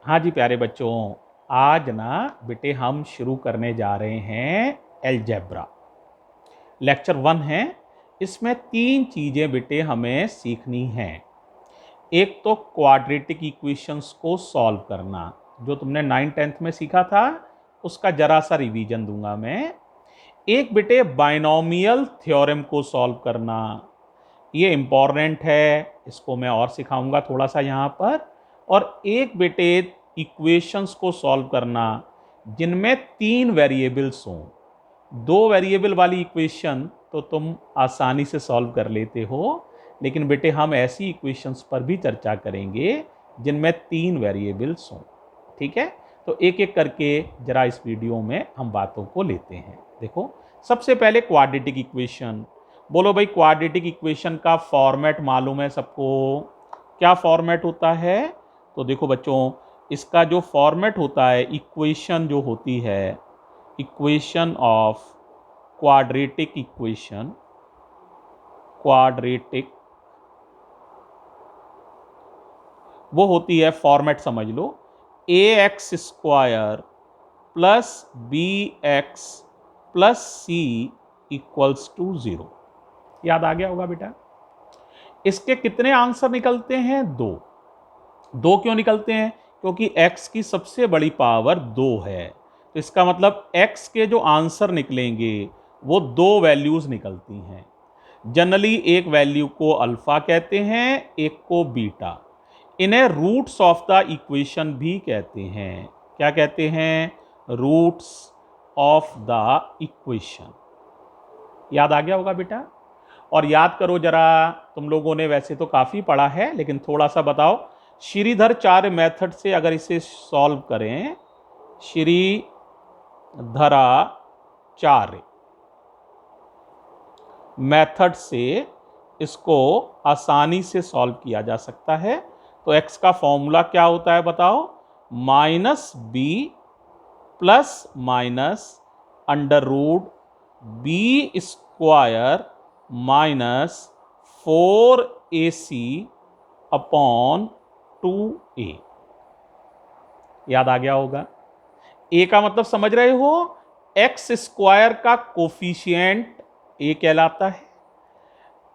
हाँ जी प्यारे बच्चों, आज ना बेटे हम शुरू करने जा रहे हैं अलजेब्रा। लेक्चर 1 है। इसमें 3 चीज़ें बेटे हमें सीखनी हैं। एक तो क्वाड्रेटिक इक्वेशंस को सॉल्व करना, जो तुमने 9th-10th में सीखा था, उसका जरा सा रिवीजन दूंगा मैं। एक बेटे बाइनोमियल थ्योरम को सॉल्व करना, ये इम्पॉर्टेंट है, इसको मैं और सिखाऊंगा थोड़ा सा यहाँ पर। और एक बेटे इक्वेशंस को सॉल्व करना जिनमें 3 वेरिएबल्स हों। 2 वेरिएबल वाली इक्वेशन तो तुम आसानी से सॉल्व कर लेते हो, लेकिन बेटे हम ऐसी इक्वेशंस पर भी चर्चा करेंगे जिनमें 3 वेरिएबल्स हों। ठीक है, तो एक एक करके जरा इस वीडियो में हम बातों को लेते हैं। देखो, सबसे पहले क्वाड्रेटिक इक्वेशन। बोलो भाई, क्वाड्रेटिक इक्वेशन का फॉर्मेट मालूम है सबको? क्या फॉर्मेट होता है? तो देखो बच्चों, इसका जो फॉर्मेट होता है, इक्वेशन जो होती है, equation of quadratic equation, quadratic, वो होती है, फॉर्मेट समझ लो, A X square plus B X plus C equals to 0। याद आ गया होगा बेटा? इसके कितने आंसर निकलते हैं? 2। 2 क्यों निकलते हैं? क्योंकि x की सबसे बड़ी पावर 2 है। तो इसका मतलब x के जो आंसर निकलेंगे वो 2 वैल्यूज निकलती हैं। जनरली एक वैल्यू को अल्फा कहते हैं, एक को बीटा। इन्हें रूट्स ऑफ द इक्वेशन भी कहते हैं। क्या कहते हैं? Roots of the equation. याद आ गया होगा बेटा? और याद करो जरा, तुम लोगों ने वैसे तो काफ़ी पढ़ा है, लेकिन थोड़ा सा बताओ। श्रीधराचार्य मेथड से अगर इसे सॉल्व करें, श्रीधराचार्य मेथड से इसको आसानी से सॉल्व किया जा सकता है। तो x का फॉर्मूला क्या होता है बताओ? Minus B plus minus under root B square minus 4ac upon 2a। याद आ गया होगा? a का मतलब समझ रहे हो? एक्स स्क्वायर का कोफिशिएंट a कहलाता है,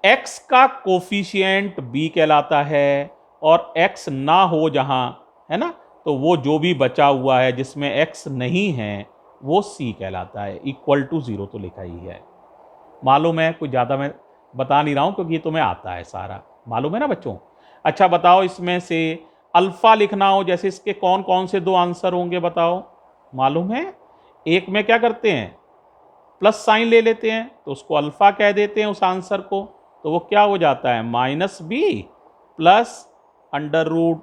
x का कोफिशिएंट b कहलाता है, और x ना हो जहां, है ना, तो वो जो भी बचा हुआ है जिसमें x नहीं है वो c कहलाता है। इक्वल टू 0 तो लिखा ही है। मालूम है? कुछ ज़्यादा मैं बता नहीं रहा हूं, क्योंकि ये तुम्हें आता है सारा, मालूम है ना बच्चों? अच्छा बताओ, इसमें से अल्फा लिखना हो, जैसे इसके कौन कौन से 2 आंसर होंगे बताओ? मालूम है? एक में क्या करते हैं, प्लस साइन ले लेते हैं, तो उसको अल्फा कह देते हैं उस आंसर को। तो वो क्या हो जाता है? Minus B plus under root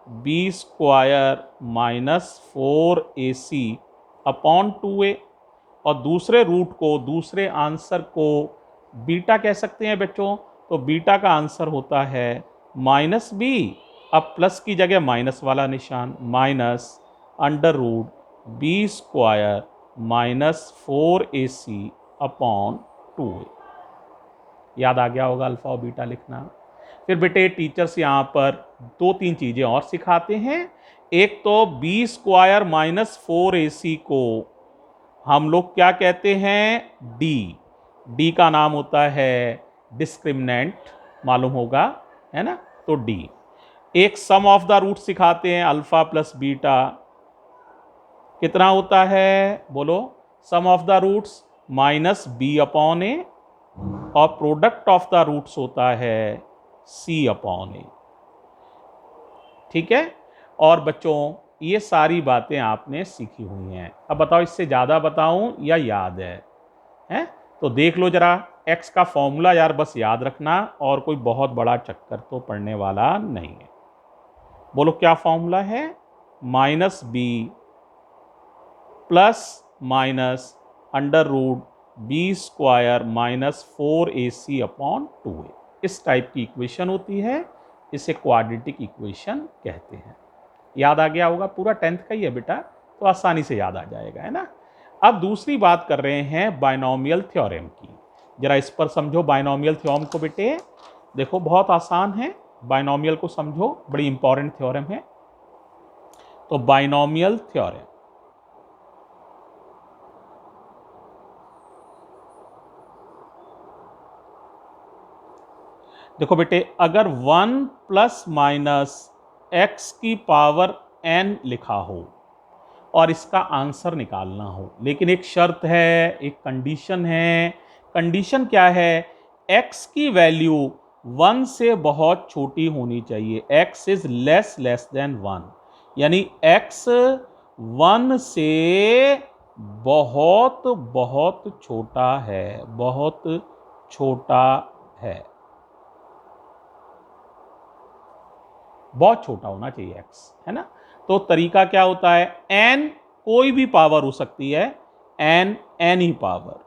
B square minus 4ac upon 2a। और दूसरे रूट को, दूसरे आंसर को बीटा कह सकते हैं बच्चों। तो बीटा का आंसर होता है माइनस बी, अब प्लस की जगह माइनस वाला निशान, minus under root B square minus 4ac upon 2a। याद आ गया होगा अल्फा और बीटा लिखना? फिर बेटे टीचर्स यहाँ पर 2-3 चीज़ें और सिखाते हैं। एक तो बी स्क्वायर माइनस 4ac को हम लोग क्या कहते हैं? डी का नाम होता है डिस्क्रिमिनेंट, मालूम होगा, है ना? तो डी। एक सम ऑफ द रूट सिखाते हैं, अल्फा प्लस बीटा कितना होता है? बोलो, sum of the roots minus B upon A, और प्रोडक्ट ऑफ द रूट्स होता है सी अपॉन ए। ठीक है? और बच्चों, ये सारी बातें आपने सीखी हुई हैं। अब बताओ, इससे ज़्यादा बताऊं या याद है? हैं? तो देख लो जरा, x का फॉर्मूला यार बस याद रखना, और कोई बहुत बड़ा चक्कर तो पड़ने वाला नहीं है। बोलो क्या फॉर्मूला है? Minus B plus minus under root B square minus 4ac upon 2a। इस टाइप की इक्वेशन होती है, इसे क्वाड्रेटिक इक्वेशन कहते हैं। याद आ गया होगा? पूरा 10th का ही है बेटा, तो आसानी से याद आ जाएगा, है ना? अब दूसरी बात कर रहे हैं बाइनोमियल थ्योरम की। जरा इस पर समझो बाइनोमियल थ्योरम को बेटे। देखो बहुत आसान है, बाइनोमियल को समझो, बड़ी इंपॉर्टेंट थ्योरम है। तो बाइनोमियल थ्योरम। देखो बेटे, अगर 1 प्लस माइनस एक्स की पावर n लिखा हो और इसका आंसर निकालना हो, लेकिन एक शर्त है, एक कंडीशन है। कंडीशन क्या है? x की वैल्यू 1 से बहुत छोटी होनी चाहिए। x इज लेस देन 1, यानी x 1 से बहुत बहुत छोटा है, बहुत छोटा है, बहुत छोटा होना चाहिए x, है ना। तो तरीका क्या होता है? n कोई भी पावर हो सकती है, n ही पावर,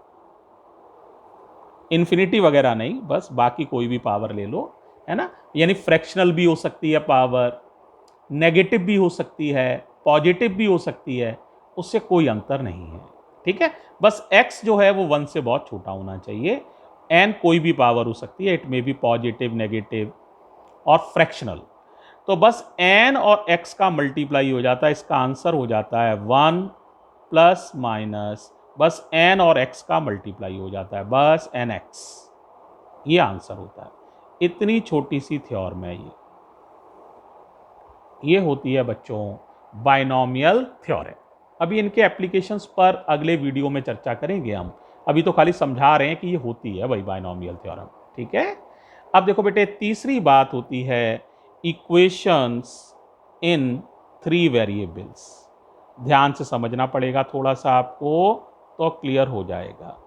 इन्फिनिटी वगैरह नहीं, बस बाकी कोई भी पावर ले लो, है ना। यानी फ्रैक्शनल भी हो सकती है पावर, नेगेटिव भी हो सकती है, पॉजिटिव भी हो सकती है, उससे कोई अंतर नहीं है, ठीक है। बस x जो है वो 1 से बहुत छोटा होना चाहिए। n कोई भी पावर हो सकती है, it may be positive, negative और फ्रैक्शनल। तो बस n और x का मल्टीप्लाई हो जाता है, इसका आंसर हो जाता है 1 प्लस माइनस, बस n और x का मल्टीप्लाई हो जाता है, बस nx, ये आंसर होता है। इतनी छोटी सी थ्योरम है ये होती है बच्चों बाइनोमियल थ्योरम। अभी इनके एप्लीकेशंस पर अगले वीडियो में चर्चा करेंगे हम, अभी तो खाली समझा रहे हैं कि ये होती है भाई बाइनोमियल थ्योरम, ठीक है। अब देखो बेटे, तीसरी बात होती है इक्वेशंस इन 3 वेरिएबल्स। ध्यान से समझना पड़ेगा थोड़ा सा आपको, तो क्लियर हो जाएगा।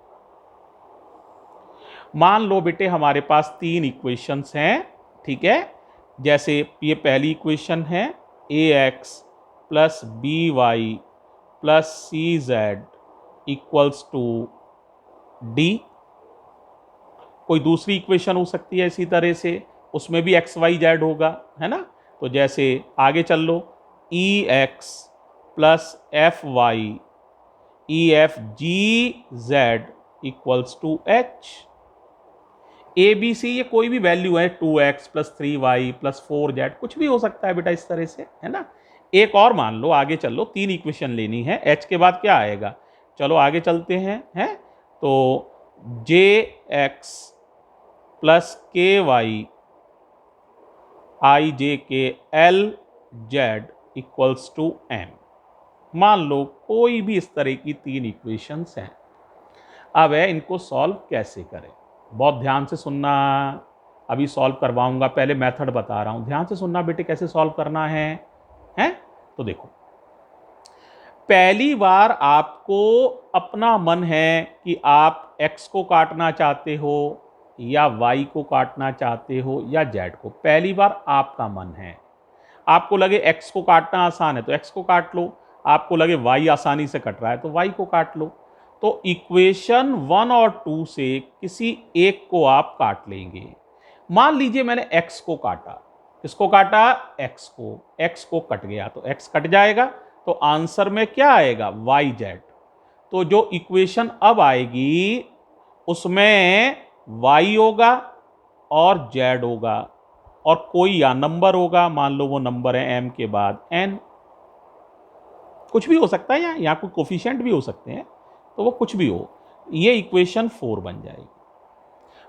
मान लो बेटे हमारे पास 3 इक्वेशंस हैं, ठीक है। जैसे ये पहली इक्वेशन है ax plus B Y plus C Z equals to D. कोई दूसरी इक्वेशन हो सकती है इसी तरह से, उसमें भी एक्स वाई जेड होगा, है ना। तो जैसे आगे चल लो, E X plus F Y E F G Z equals to H. A B C ये कोई भी वैल्यू है, 2x plus 3y plus 4z, कुछ भी हो सकता है बेटा इस तरह से, है ना। एक और मान लो, आगे चल लो, 3 इक्वेशन लेनी है, h के बाद क्या आएगा? चलो आगे चलते हैं तो jx plus K Y I J K L Z equals to m। मान लो कोई भी इस तरह की 3 इक्वेशंस हैं। अब है इनको सॉल्व कैसे करें, बहुत ध्यान से सुनना, अभी सॉल्व करवाऊंगा, पहले मेथड बता रहा हूं, ध्यान से सुनना बेटे कैसे सॉल्व करना है। तो देखो, पहली बार आपको अपना मन है कि आप x को काटना चाहते हो या y को काटना चाहते हो या z को, पहली बार आपका मन है। आपको लगे x को काटना आसान है तो x को काट लो, आपको लगे y आसानी से कट रहा है तो y को काट लो। तो इक्वेशन 1 और 2 से किसी एक को आप काट लेंगे। मान लीजिए मैंने x को काटा, किसको काटा? x को कट गया तो x कट जाएगा, तो आंसर में क्या आएगा? yz। तो जो इक्वेशन अब आएगी उसमें y होगा और z होगा और कोई या नंबर होगा, मान लो वो नंबर है m के बाद n, कुछ भी हो सकता है, या कोई कोफिशिएंट भी हो सकते हैं, तो वो कुछ भी हो, ये इक्वेशन 4 बन जाएगी।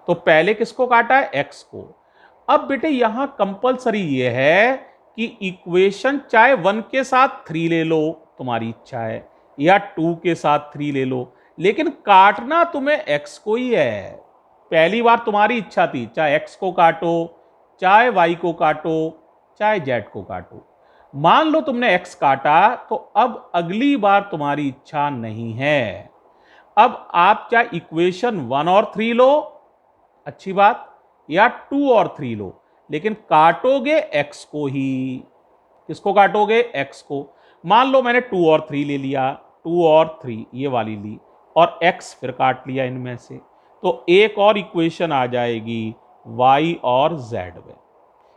तो पहले किसको काटा है? x को। अब बेटे यहां कंपलसरी ये है कि इक्वेशन चाहे 1 के साथ 3 ले लो, तुम्हारी इच्छा है, या 2 के साथ 3 ले लो, लेकिन काटना तुम्हें x को ही है। पहली बार तुम्हारी इच्छा थी, चाहे x को काटो, चाहे y को काटो, चाहे z को काटो। मान लो तुमने x काटा, तो अब अगली बार तुम्हारी इच्छा नहीं है। अब आप चाहे इक्वेशन 1 और 3 लो, अच्छी बात, या 2 और 3 लो, लेकिन काटोगे x को ही। किसको काटोगे? x को। मान लो मैंने 2 और 3 ले लिया, 2 और 3 ये वाली ली, और x फिर काट लिया इनमें से, तो एक और इक्वेशन आ जाएगी y और z में।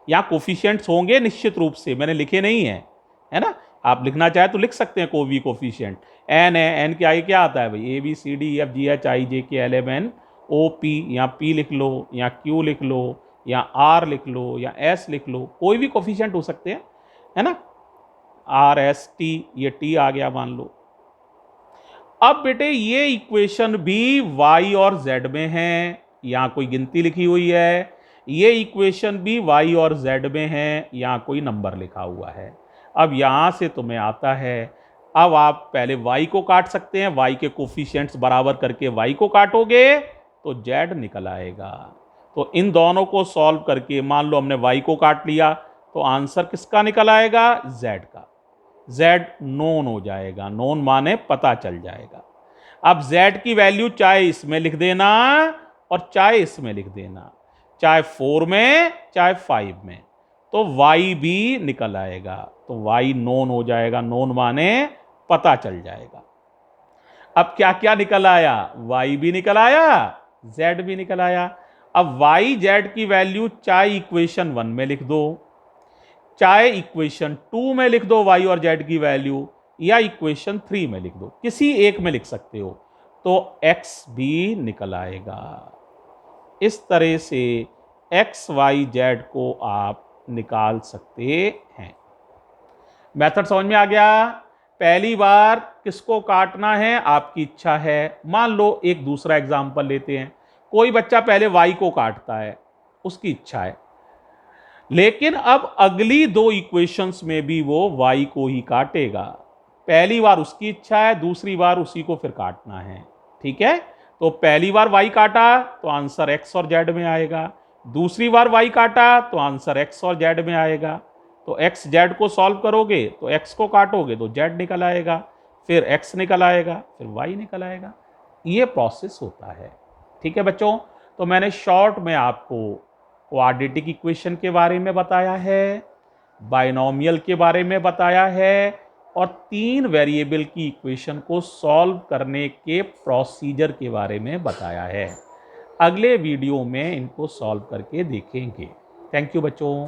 यहां कोफिशिएंट्स होंगे निश्चित रूप से, मैंने लिखे नहीं है ना। आप लिखना चाहे तो लिख सकते हैं, कोई भी कोफिशिएंट n है, n के आगे क्या आता है भाई? ABCDEFGHIJKLMN OP, या P लिख लो, या Q लिख लो, या R लिख लो, या S लिख लो, कोई भी कोफिशिएंट हो सकते हैं, है ना। RST, ये T आ गया मान लो। अब बेटे ये इक्वेशन भी y और z में है, यहां कोई गिनती लिखी हुई है, ये इक्वेशन भी y और z में है, यहां कोई नंबर लिखा हुआ है। अब यहां से तुम्हें आता है, अब आप पहले y को काट सकते हैं, y के कोफिशिएंट्स बराबर करके y को काटोगे तो z निकल आएगा। तो इन दोनों को सॉल्व करके मान लो हमने y को काट लिया, तो आंसर किसका निकल आएगा? z का। z नोन हो जाएगा, नोन माने पता चल जाएगा। अब z की वैल्यू चाहे इसमें लिख देना और चाहे इसमें लिख देना, चाहे 4 में चाहे 5 में, तो y भी निकल आएगा। तो y नोन हो जाएगा, नोन माने पता चल जाएगा। अब क्या क्या निकल आया? y भी निकल आया, z भी निकल आया। अब y z की वैल्यू चाहे इक्वेशन 1 में लिख दो, चाहे इक्वेशन 2 में लिख दो y और z की वैल्यू, या इक्वेशन 3 में लिख दो, किसी एक में लिख सकते हो, तो x भी निकल आएगा। इस तरह से x y z को आप निकाल सकते हैं। मेथड समझ में आ गया? पहली बार किसको काटना है आपकी इच्छा है। मान लो एक दूसरा एग्जांपल लेते हैं, कोई बच्चा पहले y को काटता है, उसकी इच्छा है, लेकिन अब अगली दो इक्वेशंस में भी वो y को ही काटेगा। पहली बार उसकी इच्छा है, दूसरी बार उसी को फिर काटना है, ठीक है। तो पहली बार y काटा तो आंसर x और z में आएगा, दूसरी बार y काटा तो आंसर x और z में आएगा। तो x z को सॉल्व करोगे तो x को काटोगे तो z निकल आएगा, फिर x निकल आएगा, फिर y निकल आएगा। ये प्रोसेस होता है, ठीक है बच्चों। तो मैंने शॉर्ट में आपको क्वाड्रेटिक इक्वेशन के बारे में बताया है, बाइनोमियल के बारे में बताया है, और 3 वेरिएबल की इक्वेशन को सॉल्व करने के प्रोसीजर के बारे में बताया है। अगले वीडियो में इनको सॉल्व करके देखेंगे। थैंक यू बच्चों।